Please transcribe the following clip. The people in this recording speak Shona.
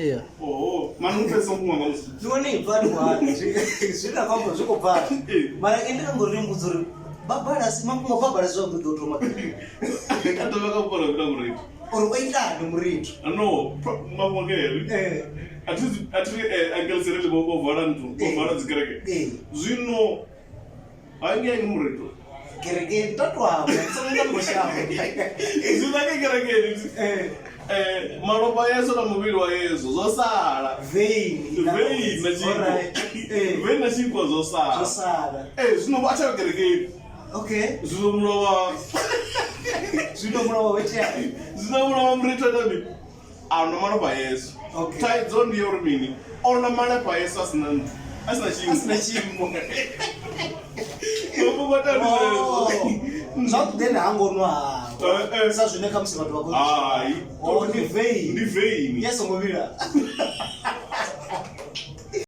Yeah. Oh, manu pesa kumwa ngamusi. Tuone ipani wani. Sina kwamba ziko pale. Mara endeka ngori muzuri. Babara simakumwa babara zwa mdoto makini. Atavaka kupora kuda muritu. Oroita no muritu. No, mamwangeli. Ati angelserele bobo varantu, vara zikereke. Zvino ainge muritu. Kereke tatwa, sanga ngoshamo. Zvino kereke. Maloba yeso na muviri wa yeso zosala vein na chiko vein na chiko zosala zvino acha kereke. Okay, zvino mulova wecha zvino mulova murito dami ana maloba yeso. Okay, taidzo ndiyo rumini ona maloba yeso asina chimo not then angonwa sa zvine kamusi vanhu vako ai oh ni vein ndi vein yes ngovira